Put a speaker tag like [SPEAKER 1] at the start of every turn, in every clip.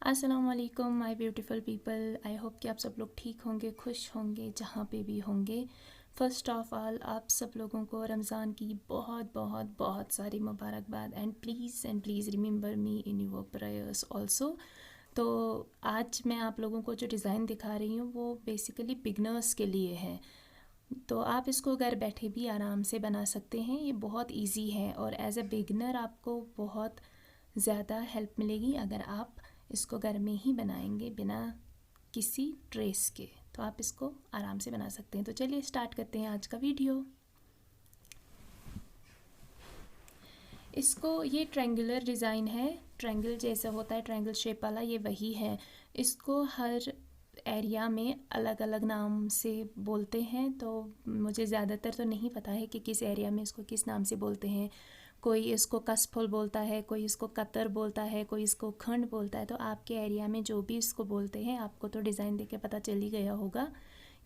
[SPEAKER 1] अस्सलाम वालेकुम my beautiful people. I hope कि आप सब लोग ठीक होंगे, खुश होंगे जहाँ पे भी होंगे। फ़र्स्ट ऑफ़ ऑल आप सब लोगों को रमज़ान की बहुत बहुत बहुत सारी मुबारकबाद and please remember me in your prayers also. तो आज मैं आप लोगों को जो डिज़ाइन दिखा रही हूँ वो बेसिकली बिगनर्स के लिए है। तो आप इसको घर बैठे भी आराम से बना सकते हैं। ये बहुत इजी है और एज अ बिगनर आपको बहुत ज़्यादा हेल्प मिलेगी अगर आप इसको घर में ही बनाएंगे बिना किसी ट्रेस के। तो आप इसको आराम से बना सकते हैं। तो चलिए स्टार्ट करते हैं आज का वीडियो। इसको ये ट्रायंगुलर डिज़ाइन है, ट्रायंगल जैसा होता है, ट्रायंगल शेप वाला, ये वही है। इसको हर एरिया में अलग अलग नाम से बोलते हैं, तो मुझे ज़्यादातर तो नहीं पता है कि किस एरिया में इसको किस नाम से बोलते हैं। कोई इसको कसफुल बोलता है, कोई इसको कतर बोलता है, कोई इसको खंड बोलता है। तो आपके एरिया में जो भी इसको बोलते हैं आपको तो डिज़ाइन देख के पता चल ही गया होगा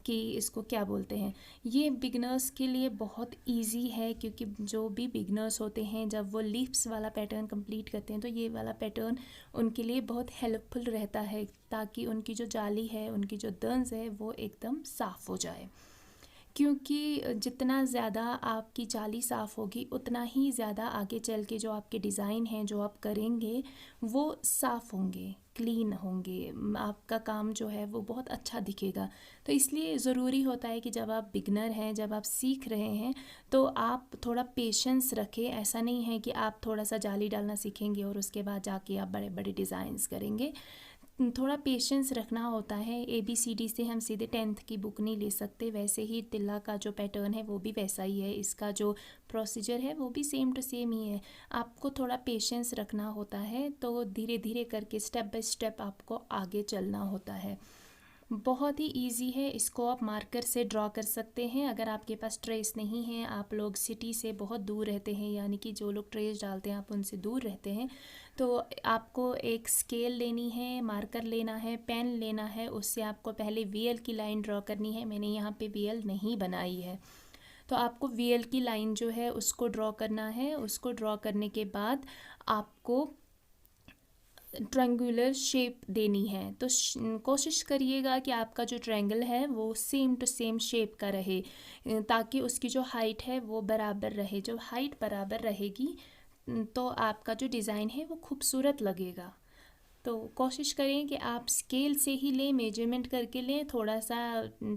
[SPEAKER 1] कि इसको क्या बोलते हैं। ये बिगनर्स के लिए बहुत इजी है क्योंकि जो भी बिगनर्स होते हैं जब वो लीफ्स वाला पैटर्न कंप्लीट करते हैं तो ये वाला पैटर्न उनके लिए बहुत हेल्पफुल रहता है, ताकि उनकी जो जाली है, उनकी जो दंज है वो एकदम साफ़ हो जाए। क्योंकि जितना ज़्यादा आपकी जाली साफ़ होगी उतना ही ज़्यादा आगे चल के जो आपके डिज़ाइन हैं जो आप करेंगे वो साफ़ होंगे, क्लीन होंगे, आपका काम जो है वो बहुत अच्छा दिखेगा। तो इसलिए ज़रूरी होता है कि जब आप बिगनर हैं, जब आप सीख रहे हैं, तो आप थोड़ा पेशेंस रखें। ऐसा नहीं है कि आप थोड़ा सा जाली डालना सीखेंगे और उसके बाद जाके आप बड़े बड़े डिज़ाइंस करेंगे। थोड़ा पेशेंस रखना होता है। ABCD से हम सीधे 10th की बुक नहीं ले सकते। वैसे ही तिल्ला का जो पैटर्न है वो भी वैसा ही है, इसका जो प्रोसीजर है वो भी सेम टू सेम ही है। आपको थोड़ा पेशेंस रखना होता है, तो धीरे धीरे करके स्टेप बाय स्टेप आपको आगे चलना होता है। बहुत ही इजी है। इसको आप मार्कर से ड्रॉ कर सकते हैं। अगर आपके पास ट्रेस नहीं है, आप लोग सिटी से बहुत दूर रहते हैं, यानी कि जो लोग ट्रेस डालते हैं आप उनसे दूर रहते हैं, तो आपको एक स्केल लेनी है, मार्कर लेना है, पेन लेना है। उससे आपको पहले VL की लाइन ड्रॉ करनी है। मैंने यहाँ पे VL नहीं बनाई है, तो आपको VL की लाइन जो है उसको ड्रॉ करना है। उसको ड्रॉ करने के बाद आपको ट्रायंगुलर शेप देनी है। तो कोशिश करिएगा कि आपका जो ट्रायंगल है वो सेम टू सेम शेप का रहे, ताकि उसकी जो हाइट है वो बराबर रहे। जो हाइट बराबर रहेगी तो आपका जो डिज़ाइन है वो खूबसूरत लगेगा। तो कोशिश करें कि आप स्केल से ही लें, मेजरमेंट करके लें। थोड़ा सा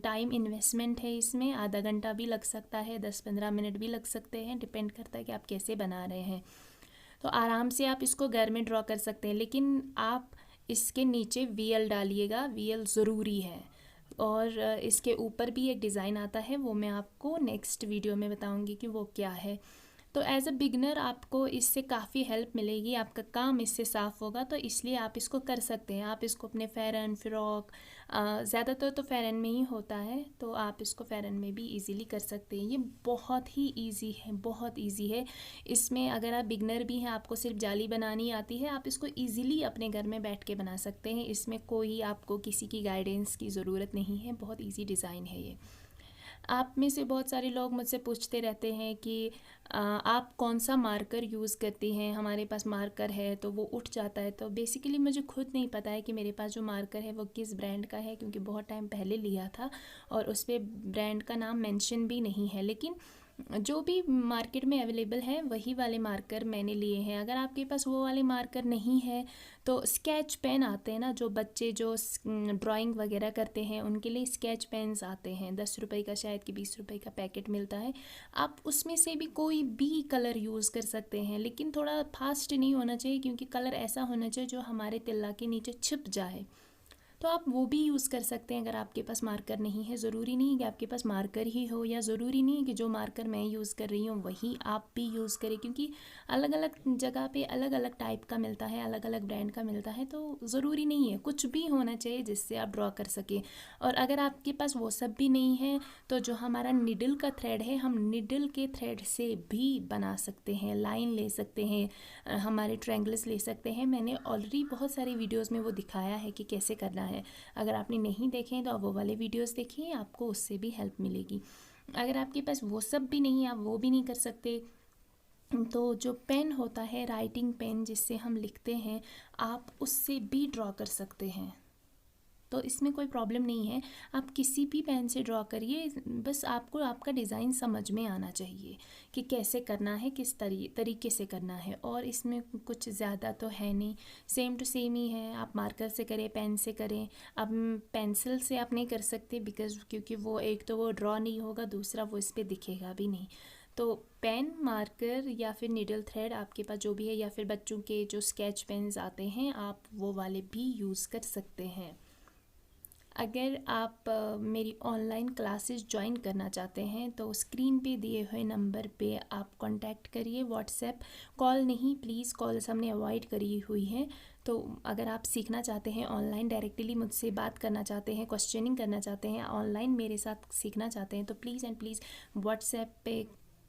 [SPEAKER 1] टाइम इन्वेस्टमेंट है इसमें, आधा घंटा भी लग सकता है, 10-15 मिनट भी लग सकते हैं, डिपेंड करता है कि आप कैसे बना रहे हैं। तो आराम से आप इसको घर में ड्रॉ कर सकते हैं, लेकिन आप इसके नीचे VL डालिएगा, VL ज़रूरी है। और इसके ऊपर भी एक डिज़ाइन आता है, वो मैं आपको नेक्स्ट वीडियो में बताऊंगी कि वो क्या है। तो एज अ बिगनर आपको इससे काफ़ी हेल्प मिलेगी, आपका काम इससे साफ़ होगा। तो इसलिए आप इसको कर सकते हैं। आप इसको अपने फ़ेरन, फ़्रॉक, ज़्यादातर तो फ़ेरन में ही होता है, तो आप इसको फ़ेरन में भी इजीली कर सकते हैं। ये बहुत ही इजी है, बहुत इजी है। इसमें अगर आप बिगनर भी हैं, आपको सिर्फ जाली बनानी आती है, आप इसको इजीली अपने घर में बैठ के बना सकते हैं। इसमें कोई आपको किसी की गाइडेंस की ज़रूरत नहीं है। बहुत ईजी डिज़ाइन है ये। आप में से बहुत सारे लोग मुझसे पूछते रहते हैं कि आप कौन सा मार्कर यूज़ करती हैं। हमारे पास मार्कर है तो वो उठ जाता है। तो बेसिकली मुझे खुद नहीं पता है कि मेरे पास जो मार्कर है वो किस ब्रांड का है, क्योंकि बहुत टाइम पहले लिया था और उस पर ब्रांड का नाम मेंशन भी नहीं है। लेकिन जो भी मार्केट में अवेलेबल है वही वाले मार्कर मैंने लिए हैं। अगर आपके पास वो वाले मार्कर नहीं है तो स्केच पेन आते हैं ना, जो बच्चे जो ड्राइंग वगैरह करते हैं उनके लिए स्केच पेन्स आते हैं, 10 रुपये का शायद कि 20 रुपये का पैकेट मिलता है। आप उसमें से भी कोई भी कलर यूज़ कर सकते हैं, लेकिन थोड़ा फास्ट नहीं होना चाहिए, क्योंकि कलर ऐसा होना चाहिए जो हमारे तिल्ला के नीचे छिप जाए। तो आप वो भी यूज़ कर सकते हैं अगर आपके पास मार्कर नहीं है। ज़रूरी नहीं है कि आपके पास मार्कर ही हो, या ज़रूरी नहीं है कि जो मार्कर मैं यूज़ कर रही हूँ वही आप भी यूज़ करें, क्योंकि अलग अलग जगह पे अलग अलग टाइप का मिलता है, अलग अलग ब्रांड का मिलता है। तो ज़रूरी नहीं है, कुछ भी होना चाहिए जिससे आप ड्रॉ कर सकें। और अगर आपके पास वो सब भी नहीं है तो जो हमारा निडल का थ्रेड है, हम निडल के थ्रेड से भी बना सकते हैं, लाइन ले सकते हैं, हमारे ट्रायंगल्स ले सकते हैं। मैंने ऑलरेडी बहुत सारी वीडियोस में वो दिखाया है कि कैसे करना है। अगर आपने नहीं देखे हैं तो आप वो वाले वीडियोस देखिए, आपको उससे भी हेल्प मिलेगी। अगर आपके पास वो सब भी नहीं है, आप वो भी नहीं कर सकते, तो जो पेन होता है, राइटिंग पेन जिससे हम लिखते हैं, आप उससे भी ड्रॉ कर सकते हैं। तो इसमें कोई प्रॉब्लम नहीं है, आप किसी भी पेन से ड्रॉ करिए, बस आपको आपका डिज़ाइन समझ में आना चाहिए कि कैसे करना है, किस तरीके से करना है। और इसमें कुछ ज़्यादा तो है नहीं, सेम टू सेम ही है। आप मार्कर से करें, पेन से करें। अब पेंसिल से आप नहीं कर सकते क्योंकि वो एक तो वो ड्रॉ नहीं होगा, दूसरा वो इस पर दिखेगा भी नहीं। तो पेन, मार्कर या फिर नीडल थ्रेड आपके पास जो भी है, या फिर बच्चों के जो स्केच पेन्स आते हैं, आप वो वाले भी यूज़ कर सकते हैं। अगर आप मेरी ऑनलाइन क्लासेस ज्वाइन करना चाहते हैं तो स्क्रीन पे दिए हुए नंबर पे आप कांटेक्ट करिए। व्हाट्सएप कॉल नहीं, प्लीज़ कॉल्स हमने अवॉइड करी हुई है। तो अगर आप सीखना चाहते हैं ऑनलाइन, डायरेक्टली मुझसे बात करना चाहते हैं, क्वेश्चनिंग करना चाहते हैं, ऑनलाइन मेरे साथ सीखना चाहते हैं, तो प्लीज़ एंड प्लीज़ व्हाट्सएप पे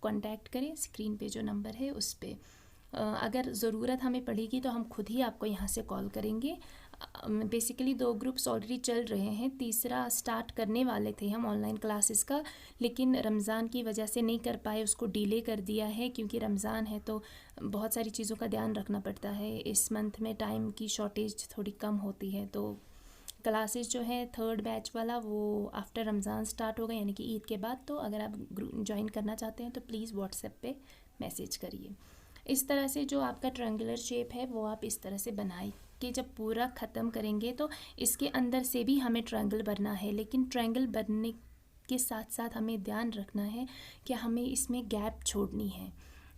[SPEAKER 1] कांटेक्ट करें, स्क्रीन पे जो नंबर है उस पर। अगर ज़रूरत हमें पड़ेगी तो हम खुद ही आपको यहाँ से कॉल करेंगे। बेसिकली 2 ग्रुप्स ऑलरेडी चल रहे हैं, तीसरा स्टार्ट करने वाले थे हम ऑनलाइन क्लासेस का, लेकिन रमज़ान की वजह से नहीं कर पाए, उसको डिले कर दिया है। क्योंकि रमज़ान है तो बहुत सारी चीज़ों का ध्यान रखना पड़ता है। इस मंथ में टाइम की शॉर्टेज थोड़ी कम होती है, तो क्लासेस जो है 3rd बैच वाला वो आफ्टर रमज़ान स्टार्ट होगा, यानी कि ईद के बाद। तो अगर आप ज्वाइन करना चाहते हैं तो प्लीज़ व्हाट्सएप पे मैसेज करिए। इस तरह से जो आपका ट्रायंगुलर शेप है वो आप इस तरह से बनाए कि जब पूरा ख़त्म करेंगे तो इसके अंदर से भी हमें ट्रायंगल बनना है। लेकिन ट्रायंगल बनने के साथ साथ हमें ध्यान रखना है कि हमें इसमें गैप छोड़नी है।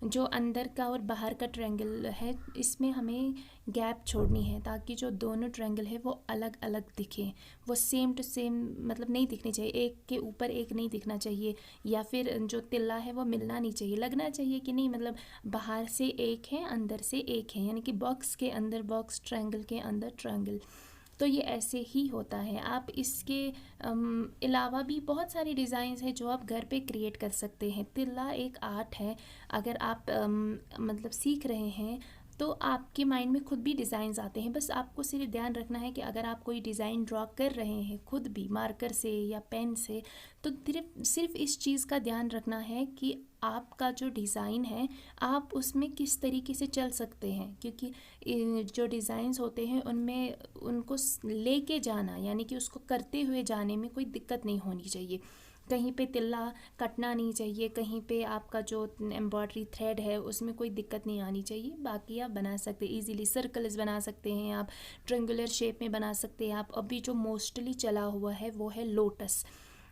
[SPEAKER 1] जो अंदर का और बाहर का ट्रायंगल है, इसमें हमें गैप छोड़नी है ताकि जो दोनों ट्रायंगल है वो अलग अलग दिखें। वो सेम टू सेम मतलब नहीं दिखनी चाहिए, एक के ऊपर एक नहीं दिखना चाहिए, या फिर जो तिल्ला है वो मिलना नहीं चाहिए। लगना चाहिए कि नहीं मतलब बाहर से एक है, अंदर से एक है, यानी कि बॉक्स के अंदर बॉक्स, ट्रायंगल के अंदर ट्रायंगल। तो ये ऐसे ही होता है। आप इसके अलावा भी बहुत सारे डिज़ाइंस हैं जो आप घर पे क्रिएट कर सकते हैं। तिल्ला एक आर्ट है। अगर आप मतलब सीख रहे हैं तो आपके माइंड में खुद भी डिज़ाइंस आते हैं। बस आपको सिर्फ ध्यान रखना है कि अगर आप कोई डिज़ाइन ड्रॉ कर रहे हैं खुद भी मार्कर से या पेन से, तो सिर्फ इस चीज़ का ध्यान रखना है कि आपका जो डिज़ाइन है आप उसमें किस तरीके से चल सकते हैं। क्योंकि जो डिज़ाइंस होते हैं उनमें उनको लेके जाना, यानी कि उसको करते हुए जाने में कोई दिक्कत नहीं होनी चाहिए। कहीं पे तिल्ला कटना नहीं चाहिए, कहीं पे आपका जो एम्ब्रॉयडरी थ्रेड है उसमें कोई दिक्कत नहीं आनी चाहिए। बाकी आप बना सकते हैं इजीली, सर्कल्स बना सकते हैं आप, ट्रायंगुलर शेप में बना सकते हैं आप। अभी जो मोस्टली चला हुआ है वो है लोटस।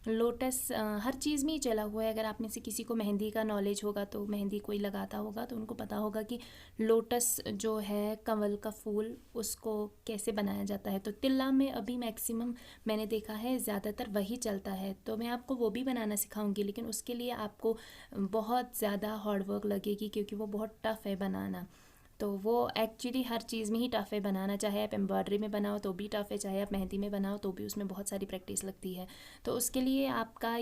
[SPEAKER 1] लोटस हर चीज़ में ही चला हुआ है। अगर आप में से किसी को मेहंदी का नॉलेज होगा तो मेहंदी कोई लगाता होगा तो उनको पता होगा कि लोटस जो है कमल का फूल, उसको कैसे बनाया जाता है। तो तिल्ला में अभी मैक्सिमम मैंने देखा है ज़्यादातर वही चलता है। तो मैं आपको वो भी बनाना सिखाऊंगी, लेकिन उसके लिए आपको बहुत ज़्यादा हार्ड वर्क लगेगी क्योंकि वो बहुत टफ़ है बनाना। तो वो एक्चुअली हर चीज़ में ही टफ़ है बनाना, चाहे आप एम्ब्रॉयडरी में बनाओ तो भी टफ़ है, चाहे आप मेहंदी में बनाओ तो भी उसमें बहुत सारी प्रैक्टिस लगती है। तो उसके लिए आपका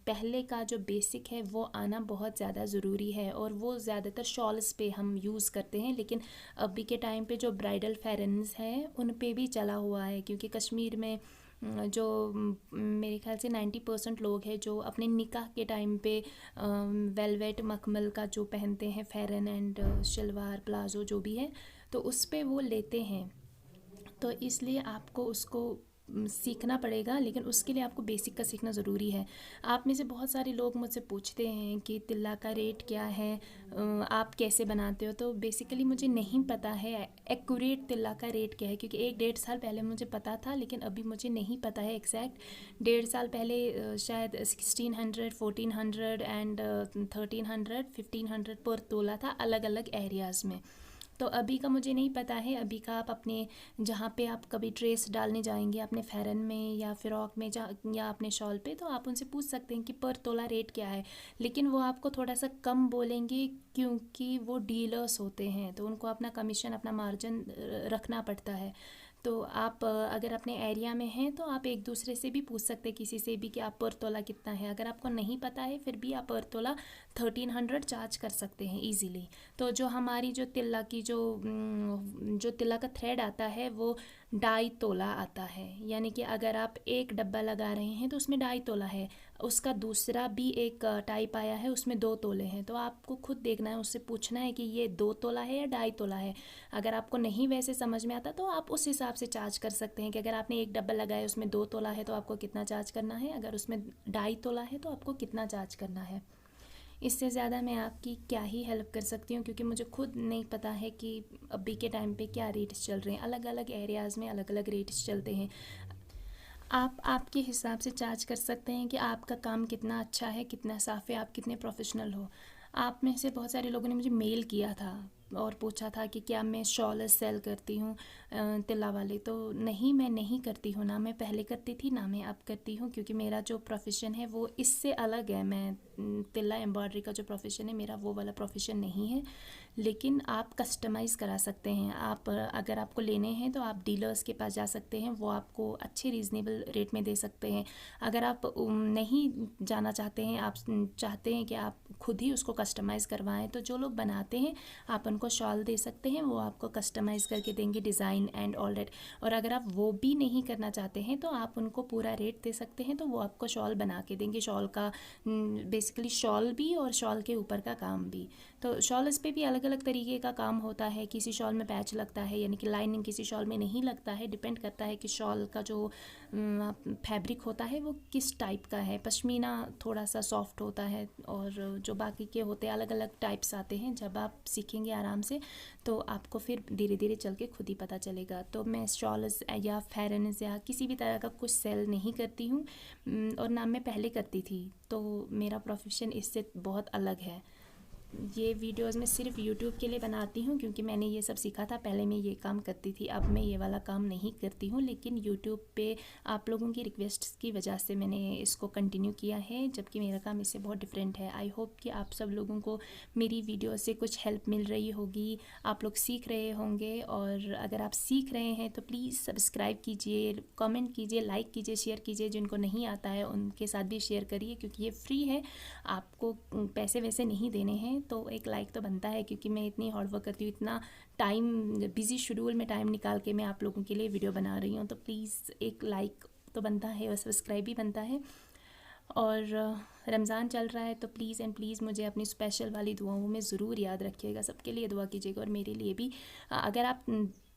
[SPEAKER 1] पहले का जो बेसिक है वो आना बहुत ज़्यादा ज़रूरी है, और वो ज़्यादातर शॉल्स पे हम यूज़ करते हैं। लेकिन अभी के टाइम पे जो ब्राइडल फेरेंस हैं उन पे भी चला हुआ है, क्योंकि कश्मीर में जो मेरे ख्याल से 90% लोग हैं जो अपने निकाह के टाइम पे वेलवेट मखमल का जो पहनते हैं फेरन एंड शलवार प्लाज़ो जो भी है, तो उस पे वो लेते हैं। तो इसलिए आपको उसको सीखना पड़ेगा, लेकिन उसके लिए आपको बेसिक का सीखना ज़रूरी है। आप में से बहुत सारे लोग मुझसे पूछते हैं कि तिल्ला का रेट क्या है, आप कैसे बनाते हो। तो बेसिकली मुझे नहीं पता है एक्यूरेट तिल्ला का रेट क्या है, क्योंकि 1-1.5 साल पहले मुझे पता था, लेकिन अभी मुझे नहीं पता है एग्जैक्ट। 1.5 साल पहले शायद 1600, 1400 एंड 1300, 1500 पर तोला था अलग अलग एरियाज़ में। तो अभी का मुझे नहीं पता है। अभी का आप अपने जहाँ पे आप कभी ट्रेस डालने जाएंगे अपने फ़ैरन में या फ़्रॉक में या अपने शॉल पे, तो आप उनसे पूछ सकते हैं कि पर तोला रेट क्या है। लेकिन वो आपको थोड़ा सा कम बोलेंगे क्योंकि वो डीलर्स होते हैं, तो उनको अपना कमीशन, अपना मार्जिन रखना पड़ता है। तो आप अगर अपने एरिया में हैं तो आप एक दूसरे से भी पूछ सकते हैं, किसी से भी, कि आप पर तोला कितना है। अगर आपको नहीं पता है फिर भी आप पर तोला 1300 चार्ज कर सकते हैं इजीली। तो जो हमारी जो तिल्ला की जो तिल्ला का थ्रेड आता है वो 2.5 तोला आता है, यानी कि अगर आप एक डब्बा लगा रहे हैं तो उसमें 2.5 तोला है। उसका दूसरा भी एक टाइप आया है, उसमें 2 तोले हैं। तो आपको खुद देखना है, उससे पूछना है कि ये 2 तोला है या 2.5 तोला है। अगर आपको नहीं वैसे समझ में आता तो आप उस हिसाब से चार्ज कर सकते हैं कि अगर आपने एक डब्बा लगाया उसमें 2 तोला है तो आपको कितना चार्ज करना है, अगर उसमें 2.5 तोला है तो आपको कितना चार्ज करना है। इससे ज़्यादा मैं आपकी क्या ही हेल्प कर सकती हूँ, क्योंकि मुझे खुद नहीं पता है कि अभी के टाइम पे क्या रेट्स चल रहे हैं। अलग अलग एरियाज़ में अलग अलग रेट्स चलते हैं। आप आपके हिसाब से चार्ज कर सकते हैं कि आपका काम कितना अच्छा है, कितना साफ़ है, आप कितने प्रोफेशनल हो। आप में से बहुत सारे लोगों ने मुझे मेल किया था और पूछा था कि क्या मैं शॉल सेल करती हूँ तिल्ला वाले। तो नहीं, मैं नहीं करती हूँ, ना मैं पहले करती थी ना मैं अब करती हूँ, क्योंकि मेरा जो प्रोफेशन है वो इससे अलग है। मैं तिल्ला एम्ब्रॉयडरी का जो प्रोफेशन है मेरा वो वाला प्रोफेशन नहीं है। लेकिन आप कस्टमाइज़ करा सकते हैं। आप अगर आपको लेने हैं तो आप डीलर्स के पास जा सकते हैं, वो आपको अच्छे रीज़नेबल रेट में दे सकते हैं। अगर आप नहीं जाना चाहते हैं, आप चाहते हैं कि आप खुद ही उसको कस्टमाइज़ करवाएं, तो जो लोग बनाते हैं आप उनको शॉल दे सकते हैं, वो आपको कस्टमाइज़ करके देंगे डिज़ाइन एंड ऑल दैट। और अगर आप वो भी नहीं करना चाहते हैं तो आप उनको पूरा रेट दे सकते हैं, तो वो आपको शॉल बना के देंगे। शॉल का बेसिकली शॉल भी और शॉल के ऊपर का काम भी। तो शॉल्स पे भी अलग अलग तरीके का काम होता है। किसी शॉल में पैच लगता है, यानी कि लाइनिंग किसी शॉल में नहीं लगता है। डिपेंड करता है कि शॉल का जो फैब्रिक होता है वो किस टाइप का है। पश्मीना थोड़ा सा सॉफ्ट होता है, और जो बाकी के होते हैं अलग अलग टाइप्स आते हैं। जब आप सीखेंगे आराम से तो आपको फिर धीरे धीरे चल के खुद ही पता चलेगा। तो मैं शॉल्स या फेरन्स या किसी भी तरह का कुछ सेल नहीं करती हूँ, और ना मैं पहले करती थी। तो मेरा प्रोफेशन इससे बहुत अलग है। ये वीडियोस मैं सिर्फ यूट्यूब के लिए बनाती हूँ, क्योंकि मैंने ये सब सीखा था। पहले मैं ये काम करती थी, अब मैं ये वाला काम नहीं करती हूँ। लेकिन यूट्यूब पे आप लोगों की रिक्वेस्ट की वजह से मैंने इसको कंटिन्यू किया है, जबकि मेरा काम इससे बहुत डिफरेंट है। आई होप कि आप सब लोगों को मेरी वीडियो से कुछ हेल्प मिल रही होगी, आप लोग सीख रहे होंगे। और अगर आप सीख रहे हैं तो प्लीज़ सब्सक्राइब कीजिए, कमेंट कीजिए, लाइक कीजिए, शेयर कीजिए। जिनको नहीं आता है उनके साथ भी शेयर करिए, क्योंकि ये फ्री है, आपको पैसे वैसे नहीं देने हैं। तो एक लाइक तो बनता है, क्योंकि मैं इतनी हार्ड वर्क करती हूँ, इतना टाइम बिजी शेड्यूल में टाइम निकाल के मैं आप लोगों के लिए वीडियो बना रही हूँ। तो प्लीज़ एक लाइक तो बनता है और सब्सक्राइब भी बनता है। और रमज़ान चल रहा है तो प्लीज़ एंड प्लीज़ मुझे अपनी स्पेशल वाली दुआओं में ज़रूर याद रखिएगा। सबके लिए दुआ कीजिएगा और मेरे लिए भी। अगर आप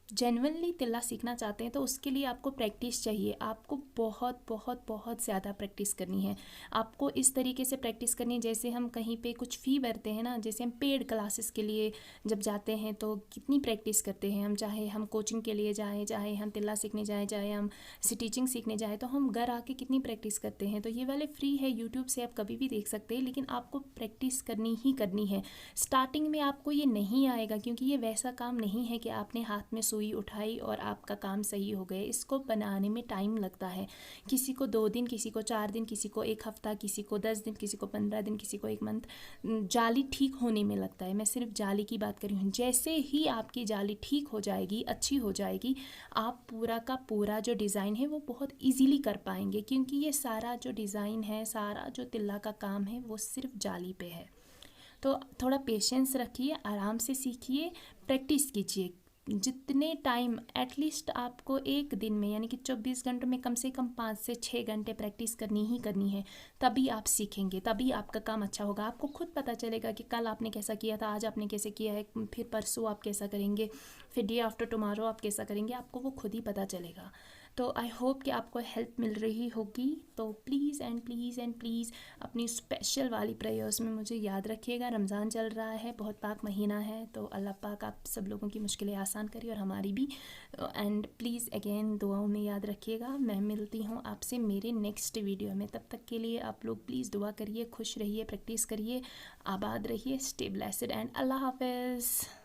[SPEAKER 1] जेन्युइनली तिल्ला सीखना चाहते हैं तो उसके लिए आपको प्रैक्टिस चाहिए। आपको बहुत बहुत बहुत ज़्यादा प्रैक्टिस करनी है। आपको इस तरीके से प्रैक्टिस करनी है जैसे हम कहीं पे कुछ फ़ी भरते हैं ना। जैसे हम पेड क्लासेस के लिए जब जाते हैं तो कितनी प्रैक्टिस करते हैं हम, चाहे हम कोचिंग के लिए जाएँ, चाहे हम तिल्ला सीखने जाएँ, चाहे हम स्टिचिंग सीखने जाएँ, तो हम घर आके कितनी प्रैक्टिस करते हैं। तो ये वाले फ्री है, यूट्यूब से आप कभी भी देख सकते हैं, लेकिन आपको प्रैक्टिस करनी ही करनी है। स्टार्टिंग में आपको ये नहीं आएगा, क्योंकि ये वैसा काम नहीं है कि आपने हाथ में सुई उठाई और आपका काम सही हो गया। इसको बनाने में टाइम लगता है। किसी को 2 दिन, किसी को 4 दिन, किसी को 1 हफ्ता, किसी को 10 दिन, किसी को 15 दिन, किसी को 1 मंथ जाली ठीक होने में लगता है। मैं सिर्फ जाली की बात कर रही हूँ। जैसे ही आपकी जाली ठीक हो जाएगी, अच्छी हो जाएगी, आप पूरा का पूरा जो डिज़ाइन है वो बहुत ईजीली कर पाएंगे, क्योंकि ये सारा जो डिज़ाइन है, सारा जो तिल्ला का काम है वो सिर्फ जाली पे है। तो थोड़ा पेशेंस रखिए, आराम से सीखिए, प्रैक्टिस कीजिए। जितने टाइम एटलीस्ट आपको एक दिन में, यानी कि 24 घंटों में कम से कम 5 से 6 घंटे प्रैक्टिस करनी ही करनी है। तभी आप सीखेंगे, तभी आपका काम अच्छा होगा। आपको खुद पता चलेगा कि कल आपने कैसा किया था, आज आपने कैसे किया है, फिर परसों आप कैसा करेंगे, फिर डे आफ्टर टुमारो आप कैसा करेंगे, आपको वो खुद ही पता चलेगा। तो आई होप कि आपको हेल्प मिल रही होगी। तो please and please and please अपनी स्पेशल वाली प्रेयर्स में मुझे याद रखिएगा। रमज़ान चल रहा है, बहुत पाक महीना है, तो अल्लाह पाक आप सब लोगों की मुश्किलें आसान करिए और हमारी भी। एंड प्लीज़ अगेन दुआओं में याद रखिएगा। मैं मिलती हूँ आपसे मेरे नेक्स्ट वीडियो में। तब तक के लिए आप लोग प्लीज़ दुआ करिए, खुश रहिए, प्रैक्टिस करिए, आबाद रहिए, स्टे ब्लेस्ड एंड अल्लाह हाफिज़।